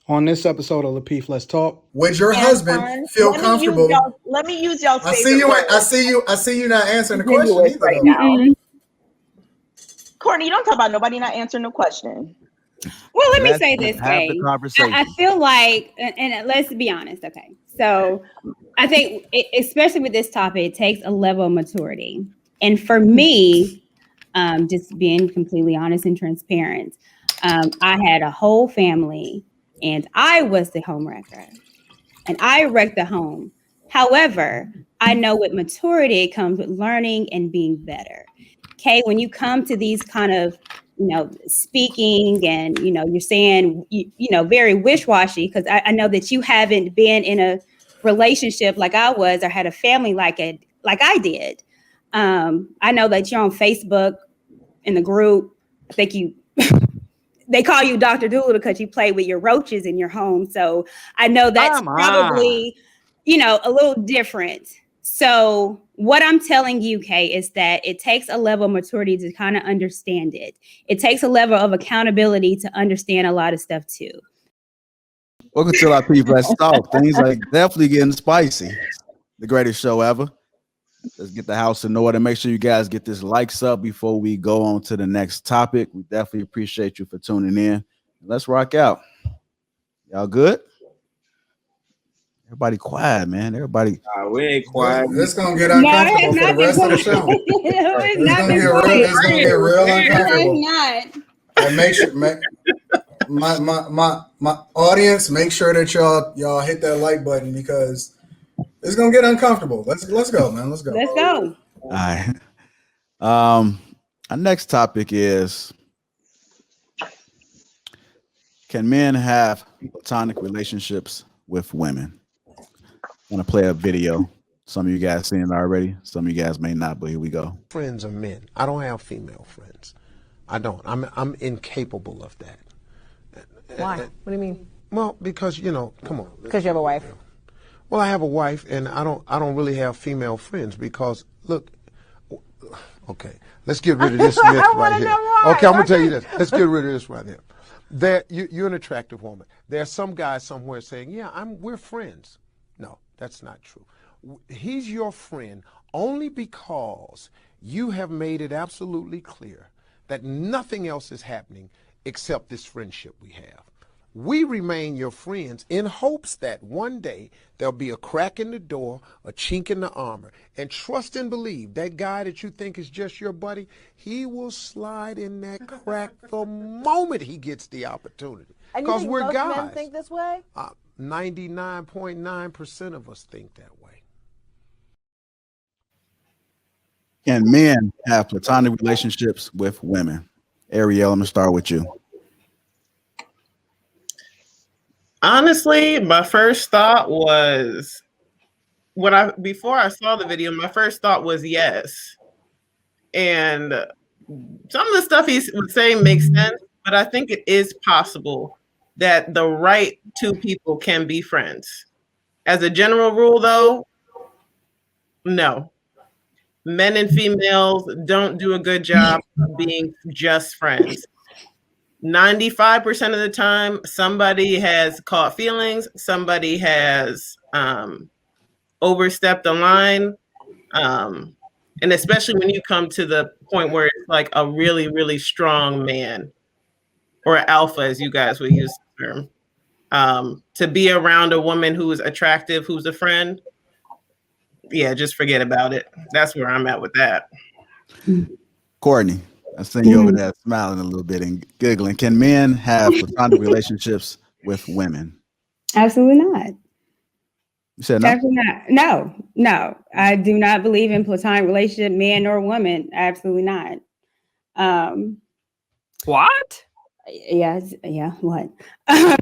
On this episode of Lapeef, Let's Talk. Would your husband feel comfortable? Let me use y'all's I see you. I see you not answering the question either, right now. Courtney, you don't talk about nobody not answering the question. Well, let me say this, Kay. I feel like, and let's be honest, okay? So I think, especially with this topic, it takes a level of maturity. And for me, just being completely honest and transparent, I had a whole family and I was the homewrecker and I wrecked the home. However, I know with maturity, it comes with learning and being better. Okay, when you come to these kind of, speaking and, you're saying, very wish-washy, because I know that you haven't been in a relationship like I was or had a family like I did. I know that you're on Facebook in the group. I think they call you Dr. Doolittle because you play with your roaches in your home. So I know that's probably, a little different. So what I'm telling you, Kay, is that it takes a level of maturity to kind of understand it. It takes a level of accountability to understand a lot of stuff too. Welcome to Lapeef, Let's Talk. Things are definitely getting spicy. The greatest show ever. Let's get the house in order. Make sure you guys get this likes up before we go on to the next topic. We definitely appreciate you for tuning in. Let's rock out. Y'all good? Everybody quiet, man. Everybody. We ain't quiet. It's gonna get uncomfortable for the rest of the show. It's gonna get real uncomfortable. And make sure, my audience, make sure that y'all hit that like button because it's gonna get uncomfortable. Let's go, man. Let's go. Let's go. All right. Our next topic is: can men have platonic relationships with women? I'm gonna play a video. Some of you guys seen it already. Some of you guys may not, but here we go. Friends are men. I don't have female friends. I don't. I'm incapable of that. Why? What do you mean? Well, because come on. Because you have a wife. Well, I have a wife, and I don't really have female friends because look. Okay, let's get rid of this myth right here. Okay, I'm gonna tell you this. Let's get rid of this right here. You're an attractive woman. There's some guy somewhere saying, "Yeah, we're friends." No, that's not true. He's your friend only because you have made it absolutely clear that nothing else is happening except this friendship we have. We remain your friends in hopes that one day there'll be a crack in the door, a chink in the armor, and trust and believe that guy that you think is just your buddy, he will slide in that crack the moment he gets the opportunity. Because we're most guys. Men think this way? 99.9% of us think that way. Can men have platonic relationships with women? Ariel, I'm gonna start with you. Honestly, my first thought was before I saw the video, my first thought was yes. And some of the stuff he was saying makes sense, but I think it is possible that the right two people can be friends. As a general rule, though, no. Men and females don't do a good job of being just friends. 95% of the time, somebody has caught feelings, somebody has overstepped the line. And especially when you come to the point where it's like a really, really strong man or alpha, as you guys would use the term, to be around a woman who is attractive, who's a friend. Yeah, just forget about it. That's where I'm at with that. Courtney, I see you over there smiling a little bit and giggling. Can men have platonic relationships with women? Absolutely not. You said no? Absolutely not. No. I do not believe in platonic relationship, man or woman. Absolutely not. What? Yeah, what?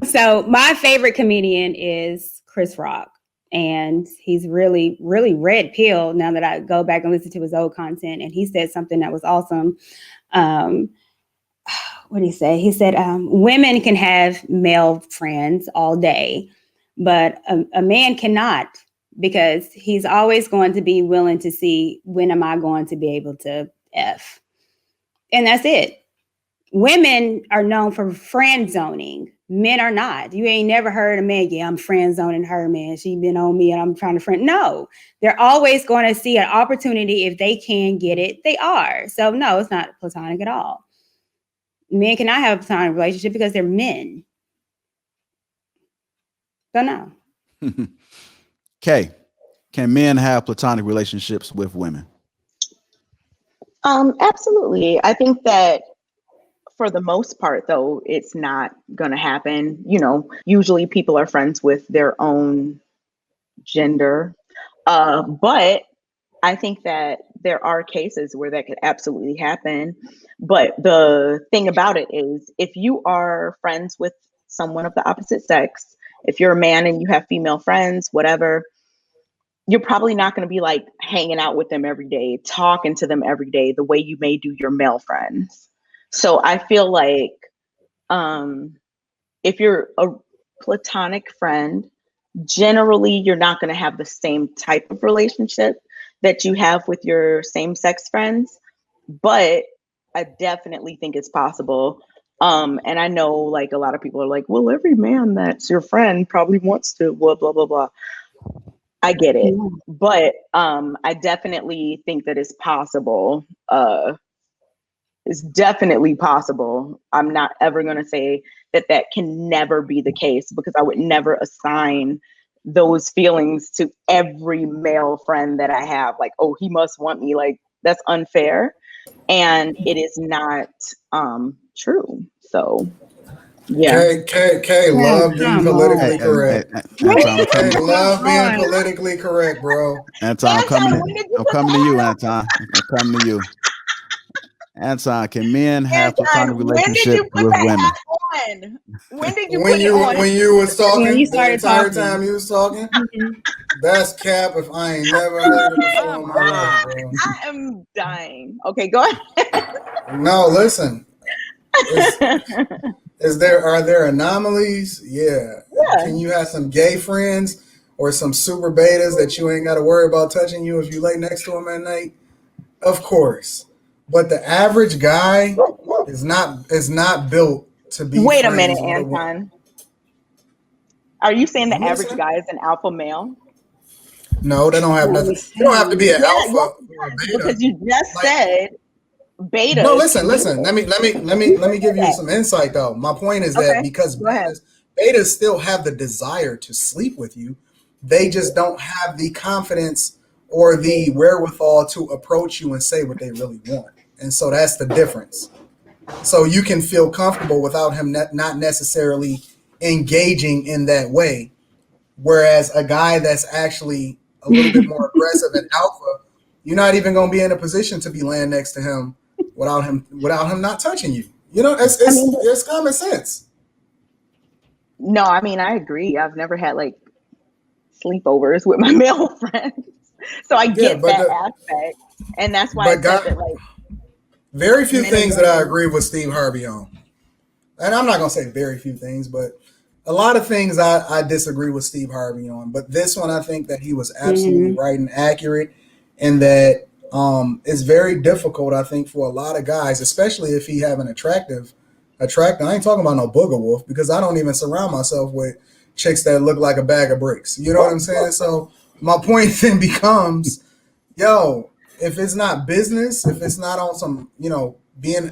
So my favorite comedian is Chris Rock. And he's really, really red pill now that I go back and listen to his old content. And he said something that was awesome. What did he say? He said, women can have male friends all day, but a man cannot, because he's always going to be willing to see, when am I going to be able to F? And that's it. Women are known for friend zoning. Men are not. You ain't never heard a man, yeah, I'm friend zoning her, man. She been on me and I'm trying to friend. No, they're always going to see an opportunity. If they can get it, they are. So no, it's not platonic at all. Men cannot have a platonic relationship because they're men. So no. Okay. Can men have platonic relationships with women? Absolutely. I think that for the most part, though, it's not going to happen. You know, usually people are friends with their own gender. But I think that there are cases where that could absolutely happen. But the thing about it is, if you are friends with someone of the opposite sex, if you're a man and you have female friends, whatever, you're probably not going to be like hanging out with them every day, talking to them every day, the way you may do your male friends. So I feel like if you're a platonic friend, generally you're not going to have the same type of relationship that you have with your same-sex friends, but I definitely think it's possible. And I know like a lot of people are like, well, every man that's your friend probably wants to blah, blah, blah, blah. I get it. But I definitely think that it's possible. It's definitely possible. I'm not ever going to say that that can never be the case, because I would never assign those feelings to every male friend that I have. Like, oh, he must want me. Like, that's unfair. And it is not true. So, yeah. K love being politically correct. Anton, love being politically correct, bro. Anton, I'm coming to you, Anton. I'm coming to you. Anton, can men have platonic relationships with women? When did you put it on? When you was talking, when you the entire talking. time you was talking? That's cap if I ain't never heard it before in my life, bro. I am dying. Okay, go ahead. No, listen. Are there anomalies? Yeah. Can you have some gay friends or some super betas that you ain't got to worry about touching you if you lay next to them at night? Of course. But the average guy is not built to be. Wait a minute, Anton. Are you saying the average guy is an alpha male? No, they don't have nothing. They don't have to be an alpha or a beta. Because you just said beta. No, listen. Let me give you some insight though. My point is that because betas still have the desire to sleep with you, they just don't have the confidence or the wherewithal to approach you and say what they really want. And so that's the difference. So you can feel comfortable without him not necessarily engaging in that way. Whereas a guy that's actually a little bit more aggressive and alpha, you're not even going to be in a position to be laying next to him without him not touching you. You know, it's common sense. No, I mean, I agree. I've never had like sleepovers with my male friends. So I get that aspect. And that's why I said that, like, very few things that I agree with Steve Harvey on. And I'm not going to say very few things, but a lot of things I disagree with Steve Harvey on. But this one, I think that he was absolutely right and accurate, and that it's very difficult, I think, for a lot of guys, especially if he have an attractive. I ain't talking about no booger wolf, because I don't even surround myself with chicks that look like a bag of bricks. You know what I'm saying? So my point then becomes, if it's not business, if it's not on some,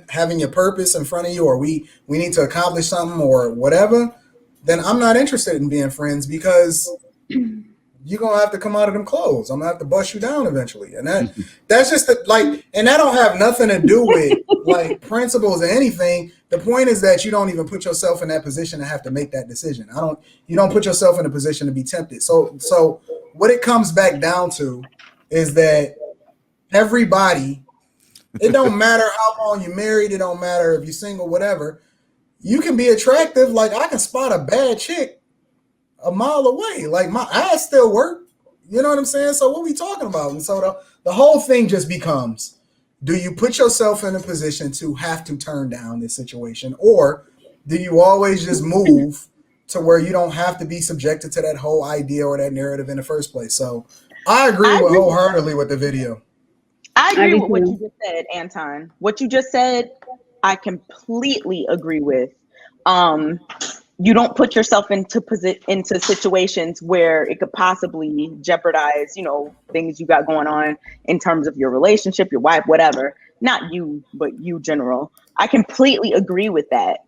having your purpose in front of you, or we need to accomplish something or whatever, then I'm not interested in being friends, because you're going to have to come out of them clothes. I'm going to have to bust you down eventually. And that's just and that don't have nothing to do with like principles or anything. The point is that you don't even put yourself in that position to have to make that decision. You don't put yourself in a position to be tempted. So what it comes back down to is that everybody, it don't matter how long you're married, it don't matter if you're single, whatever, you can be attractive. Like, I can spot a bad chick a mile away. Like, my eyes still work. You know what I'm saying? So what are we talking about? And so the whole thing just becomes, do you put yourself in a position to have to turn down this situation, or do you always just move to where you don't have to be subjected to that whole idea or that narrative in the first place? So I agree wholeheartedly with the video. I agree with what you just said, Anton. What you just said, I completely agree with. you don't put yourself into situations where it could possibly jeopardize, things you got going on in terms of your relationship, your wife, whatever. Not you, but you general. I completely agree with that.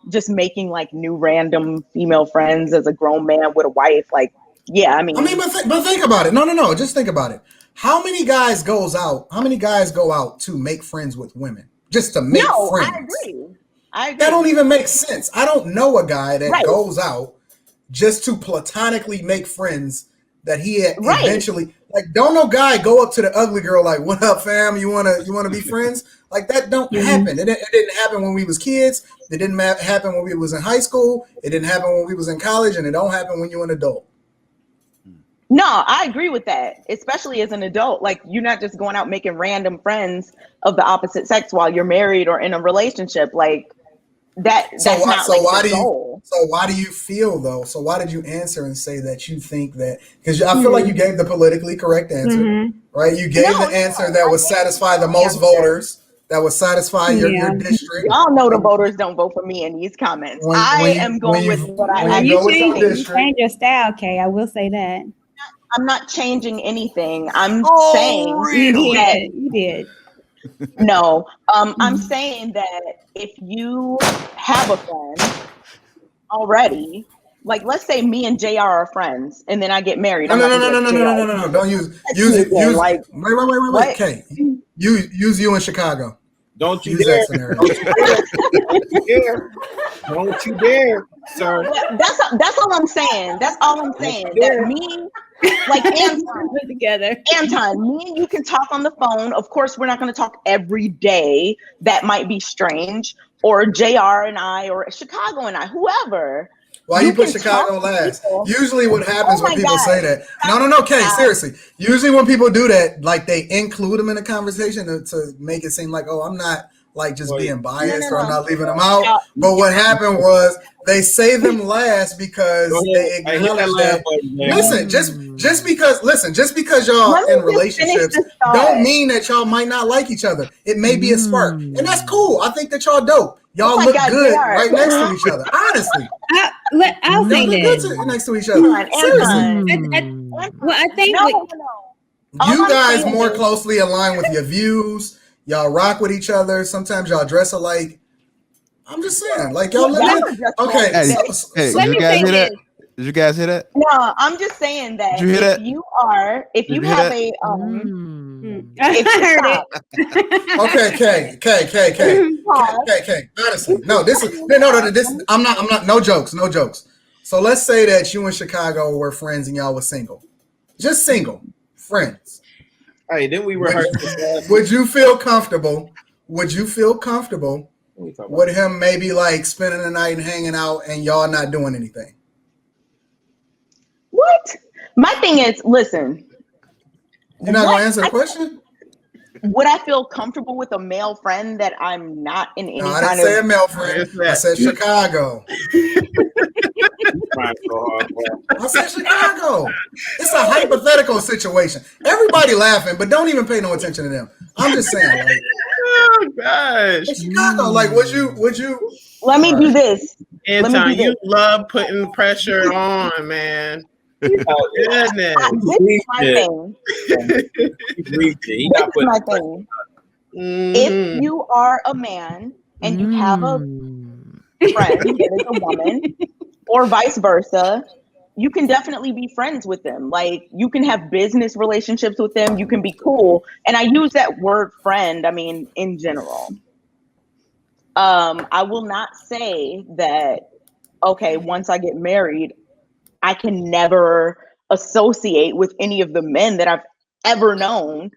Just making like new random female friends as a grown man with a wife, like, yeah, I mean, but think about it. No. Just think about it. How many guys go out to make friends with women? Just to make friends? I agree. That don't even make sense. I don't know a guy that goes out just to platonically make friends that he eventually, like, don't no guy go up to the ugly girl like, what up, fam? You wanna be friends? Like, that don't happen. It didn't happen when we was kids. It didn't happen when we was in high school. It didn't happen when we was in college, and it don't happen when you're an adult. No, I agree with that, especially as an adult. Like, you're not just going out making random friends of the opposite sex while you're married or in a relationship. Like, that's not like the goal. So why do you feel, though? So why did you answer and say that you think that? Because I feel like you gave the politically correct answer, right? You gave the answer that would satisfy the most voters, that would satisfy your district. Y'all know the voters don't vote for me in these comments. I am going with what I you change your style, Kay. I will say that. I'm not changing anything. I'm saying that you did. No, I'm saying that if you have a friend already, like, let's say me and JR are friends, and then I get married. No. Don't use like, wait. Okay, use you in Chicago. Don't you dare! Don't you dare, sir. That's all I'm saying. That's all I'm saying. That me, like, Anton, me and you can talk on the phone. Of course, we're not going to talk every day. That might be strange. Or JR and I, or Chicago and I, whoever. Why you put Chicago last? Usually what happens when people say that. No, Kay, seriously. Usually when people do that, like, they include them in a conversation to make it seem like, oh, I'm not like just being biased or I'm not leaving them out. But what happened was they say them last because they acknowledge that. Listen, just because y'all in relationships don't mean that y'all might not like each other. It may be a spark. And that's cool. I think that y'all dope. Y'all look good right next to each other. Honestly. I'll say this. Good next to each other. Seriously. Well, I think you guys more closely align with your views. Y'all rock with each other. Sometimes y'all dress alike. I'm just saying, like, y'all look good. Okay. Hey, did you guys hear that? Did you guys hear that? No, I'm just saying that if you have a Okay, Kay. Honestly, no. This is I'm not. No jokes. So let's say that you in Chicago were friends and y'all were single, just single friends. Hey, then we rehearsed. Would you feel comfortable? With him maybe like spending the night and hanging out and y'all not doing anything? What? My thing is, listen. You're not gonna answer the question? Would I feel comfortable with a male friend that I'm not in any kind of... I didn't say a male friend. I said Chicago. I said Chicago. It's a hypothetical situation. Everybody laughing, but don't even pay no attention to them. I'm just saying, like, oh gosh, Chicago. Like, would you? Let me do this. Anton, you love putting pressure on, man. Oh goodness! This is my thing. If you are a man and you have a friend that is a woman, or vice versa, you can definitely be friends with them. Like, you can have business relationships with them. You can be cool. And I use that word friend, I mean, in general. I will not say that, okay, once I get married, I can never associate with any of the men that I've ever known.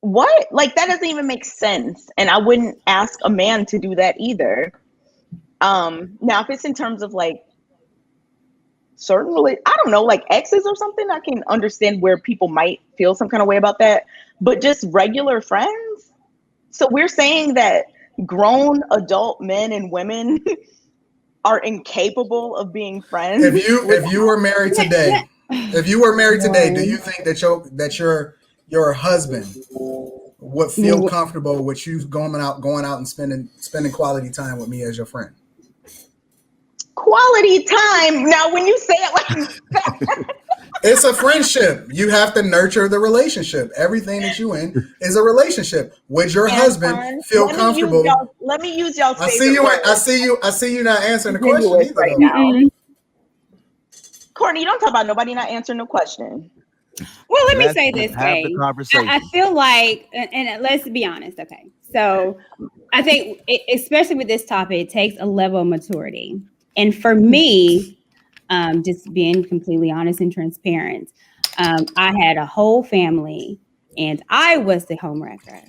What? Like, that doesn't even make sense. And I wouldn't ask a man to do that either. Now, if it's in terms of like certainly, I don't know, like exes or something, I can understand where people might feel some kind of way about that. But just regular friends? So we're saying that grown adult men and women are incapable of being friends? If you were married today, do you think that your husband would feel comfortable with you going out and spending quality time with me as your friend? quality time. Now, when you say it like that, it's a friendship. You have to nurture the relationship. Everything that you in is a relationship. Would your husband feel comfortable? Let me use y'all's I see you. I see you not answering the question either. Right now. Courtney, you don't talk about nobody not answering the question. Well, let me say this, Kay. I feel like, and let's be honest, okay? So I think, especially with this topic, it takes a level of maturity. And for me, just being completely honest and transparent, I had a whole family and I was the homewrecker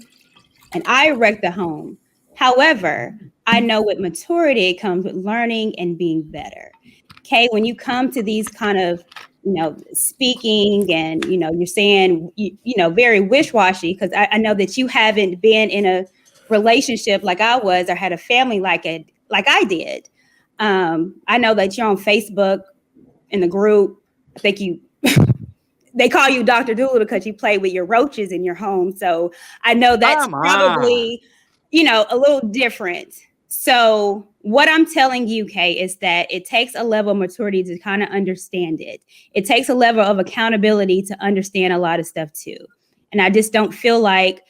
and I wrecked the home. However, I know with maturity comes with learning and being better. Okay, when you come to these kind of, speaking and, you're saying, very wish-washy, because I know that you haven't been in a relationship like I was or had a family like I did. I know that you're on Facebook in the group. I think they call you Dr. Doolittle because you play with your roaches in your home. So I know that's probably, a little different. So what I'm telling you, Kay, is that it takes a level of maturity to kind of understand it. It takes a level of accountability to understand a lot of stuff too. And I just don't feel like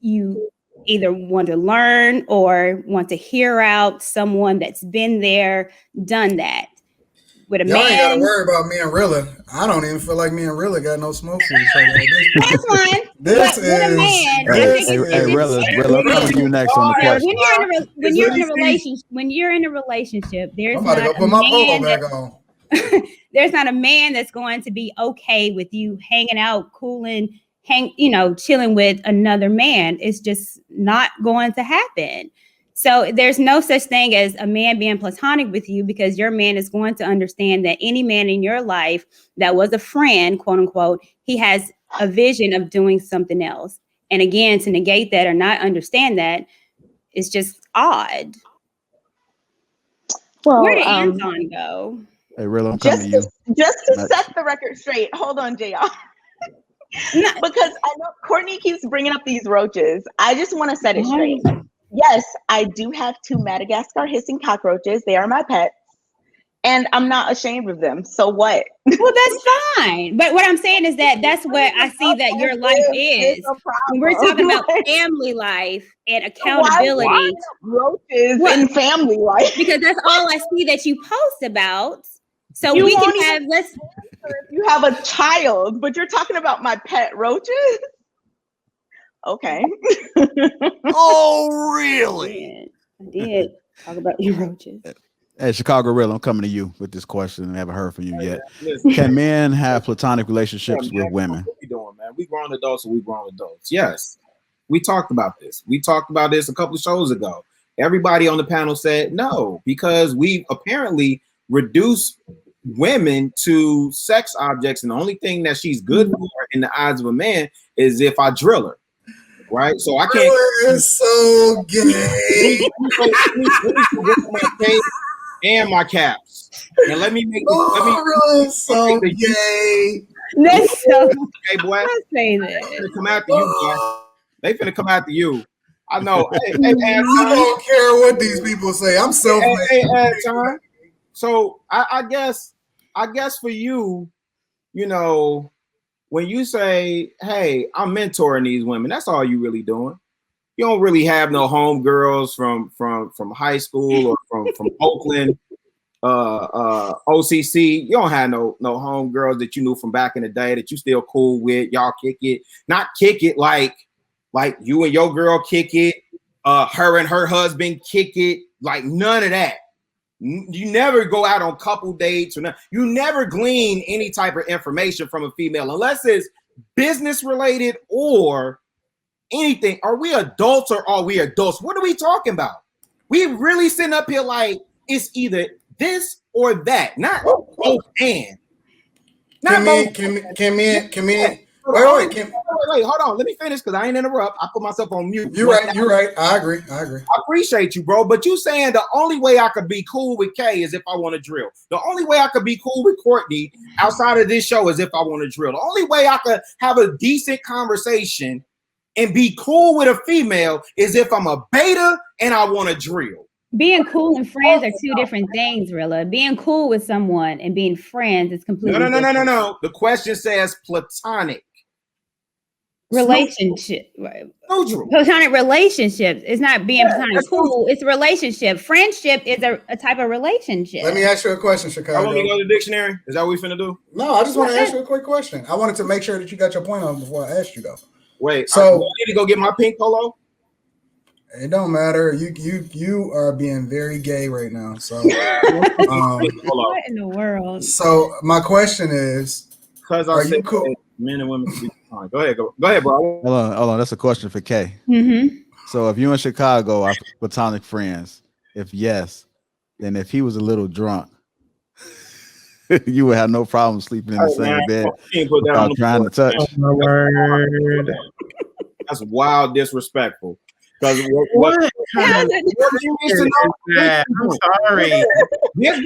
you either want to learn or want to hear out someone that's been there, done that. With a Y'all man, ain't gotta worry about me and Rilla. I don't even feel like me and Rilla got no smoke for each other. That's fine. This with a man, Hey, Rilla, I'm coming to you next on the question. When you're in a relationship, there's I'm about to go put my polo back on. There's not a man that's going to be okay with you hanging out, cooling, chilling with another man. It's just not going to happen. So there's no such thing as a man being platonic with you, because your man is going to understand that any man in your life that was a friend, quote unquote, he has a vision of doing something else. And again, to negate that or not understand that is just odd. Well, where did Anton go? Hey, Rilla, I'm coming to you. Just to set the record straight. Hold on, JR. Because I know Courtney keeps bringing up these roaches. I just want to set it straight. Yes, I do have 2 Madagascar hissing cockroaches. They are my pets. And I'm not ashamed of them. So what? Well, that's fine. But what I'm saying is that's what I see that your life is. When we're talking about family life and accountability. Why roaches in family life? Because that's all I see that you post about. So we can have, you have a child, but you're talking about my pet roaches? Okay. Oh, really? I did talk about your roaches. Hey, Chicago Real, I'm coming to you with this question. I haven't heard from you yet. Can men have platonic relationships with women? What we doing, man? We grown adults and we grown adults. Yes. We talked about this. We talked about this a couple of shows ago. Everybody on the panel said no, because we apparently reduced women to sex objects, and the only thing that she's good for in the eyes of a man is if I drill her. Right, so I can't. It's so gay. And my caps, and let me make. So gay. That's so. Hey, boy, say that. They finna come after you, boy. They finna come after you. I know. Hey, I don't care what these people say. I'm self-made. Hey, so I guess for you, when you say, hey, I'm mentoring these women, that's all you really doing. You don't really have no homegirls from high school or from Oakland, OCC. You don't have no homegirls that you knew from back in the day that you still cool with. Y'all kick it. Not kick it like you and your girl kick it. Her and her husband kick it. Like none of that. You never go out on couple dates or nothing. You never glean any type of information from a female unless it's business related or anything. Are we adults or are we adults? What are we talking about? We really sitting up here like it's either this or that, not both and. Not both. Can me. Wait, hold on. Let me finish because I ain't interrupt. I put myself on mute. You're right. I agree. I appreciate you, bro. But you saying the only way I could be cool with Kay is if I want to drill. The only way I could be cool with Courtney outside of this show is if I want to drill. The only way I could have a decent conversation and be cool with a female is if I'm a beta and I want to drill. Being cool and friends are two different things, Rilla. Being cool with someone and being friends is completely different. No. The question says platonic. Relationship. Platonic relationships. It's not being platonic cool. It's a relationship. Friendship is a type of relationship. Let me ask you a question, Chicago. I want me to go to the dictionary. Is that what we finna do? No, I just want to ask you a quick question. I wanted to make sure that you got your point on before I asked you, though. Wait, so I need to go get my pink polo? It don't matter. You are being very gay right now. So what in the world? So my question is, are you cool? Men and women can be fine. Go ahead, bro. Hold on. That's a question for Kay. Mm-hmm. So if you in Chicago are platonic friends, if yes, then if he was a little drunk, you would have no problem sleeping in the same bed without trying to touch. Oh, my word. That's wild disrespectful. Because what kind of is that? I'm sorry. There's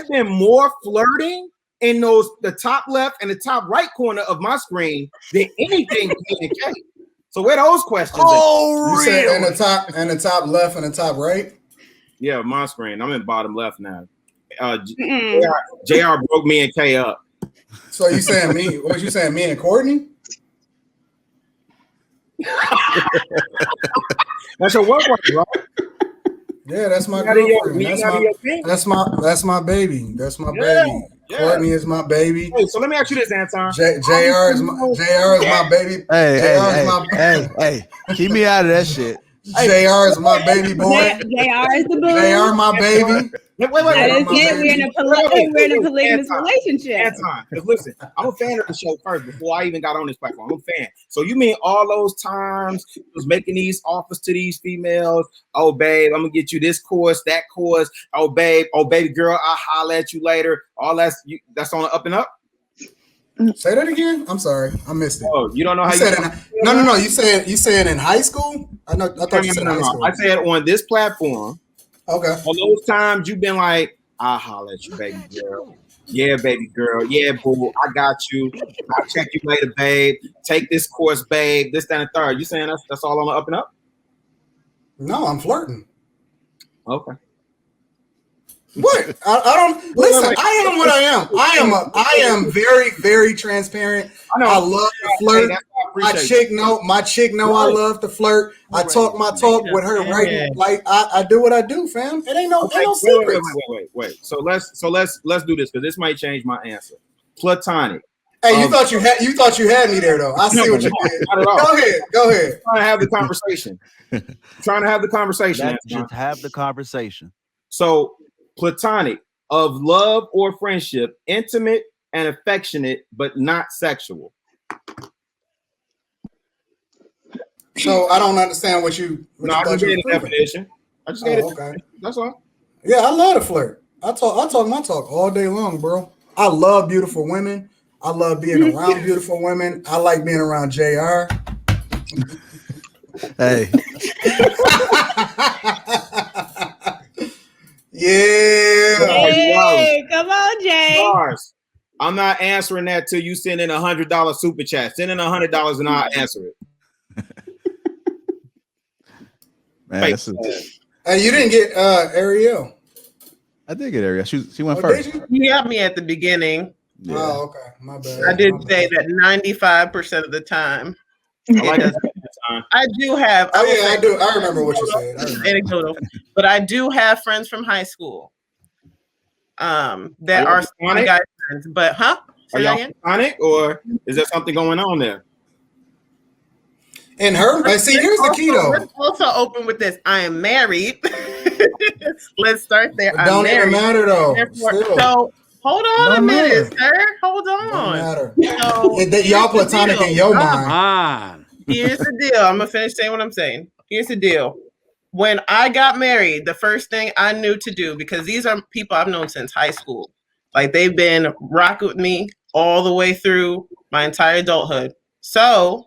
been more flirting in the top left and the top right corner of my screen than anything communicate. So where those questions? You said in the top left and the top right? Yeah, my screen. I'm in bottom left now. JR broke me and K up. So you saying me? What you saying? Me and Courtney? That's your work, right? Yeah, that's my girlfriend. That's my baby. That's my baby. Yeah. Courtney is my baby. Hey, so let me ask you this, Anton. JR is my baby. Hey, keep me out of that shit. JR is my baby boy. JR is the boo. JR my baby. Wait. We're in a polygamous relationship. Anton, listen, I'm a fan of the show first before I even got on this platform. I'm a fan. So you mean all those times you was making these offers to these females? Oh, babe, I'm gonna get you this course, that course. Oh, baby girl, I'll holler at you later. All that's on the up and up. Say that again. I'm sorry, I missed it. Oh, you don't know how No. You said in high school. I thought you said high school. I said on this platform. Okay. All those times you've been like, I'll holler at you, baby girl. Yeah, baby girl. Yeah, boo. I got you. I'll check you later, babe. Take this course, babe. This, that, and third. You saying that's all on the up and up? No, I'm flirting. Okay. What? I don't listen. I am what I am. I am very, very transparent. I love to flirt. My chick know I love to flirt. I talk my talk with her right. Like I do what I do, fam. It ain't no secret. Wait. So let's do this because this might change my answer. Platonic. Hey, you thought you had me there though. I see what you did. Go ahead. Trying to have the conversation. Let's just have the conversation. So platonic, of love or friendship, intimate and affectionate, but not sexual. So I don't understand what you. I just gave the definition. I just gave it. Okay. That's all. Yeah, I love to flirt. I talk my talk all day long, bro. I love beautiful women. I love being around beautiful women. I like being around JR. Hey. Yeah. Hey, come on, Jay. Mars, I'm not answering that till you send in $100 super chat. Send in $100 and I'll answer it. Man, hey, you didn't get Ariel. I did get Ariel. She went first. You got me at the beginning. Yeah. Oh, okay. My bad. I did say that 95% of the time. I do have. I do. I remember what you said. Anecdotal, but I do have friends from high school. That are guy friends, but Are y'all platonic, or is there something going on there? And her, see, here's the key though. Let's also open with this. I am married. Let's start there. It don't even matter though. So hold on a minute, sir. Hold on. Don't matter. So, y'all platonic in your mind. Here's the deal. I'm gonna finish saying what I'm saying. Here's the deal. When I got married, the first thing I knew to do, because these are people I've known since high school, like they've been rocking with me all the way through my entire adulthood. So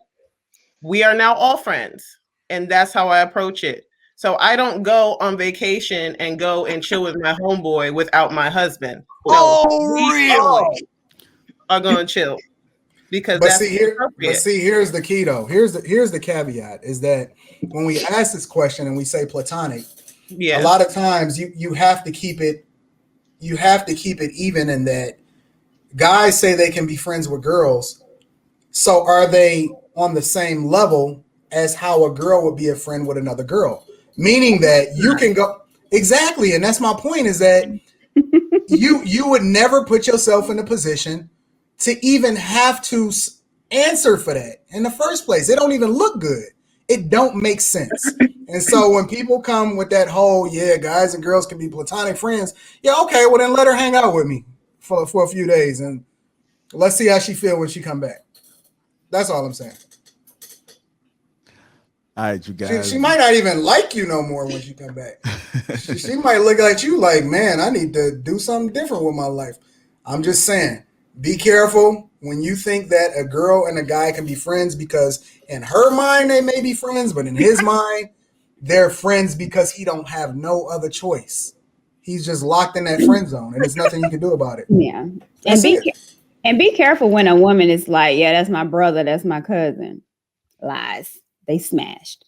we are now all friends, and that's how I approach it. So I don't go on vacation and go and chill with my homeboy without my husband. No, really? Are going to chill. because but that's see here, appropriate. but see, here's the key though. Here's the caveat is that when we ask this question and we say platonic, a lot of times you have to keep it even in that guys say they can be friends with girls. So are they on the same level as how a girl would be a friend with another girl? Meaning that you can go exactly, and that's my point is that you would never put yourself in a position to even have to answer for that in the first place. It don't even look good. It don't make sense. And so when people come with that whole, yeah, guys and girls can be platonic friends, yeah, okay, well then let her hang out with me for a few days and let's see how she feel when she come back. That's all I'm saying. All right, you guys. She might not even like you no more when she come back. she might look at you like, man, I need to do something different with my life. I'm just saying, be careful when you think that a girl and a guy can be friends because in her mind they may be friends, but in his mind they're friends because he don't have no other choice. He's just locked in that friend zone, and there's nothing you can do about it. Yeah, and be careful when a woman is like, "Yeah, that's my brother, that's my cousin." Lies. They smashed.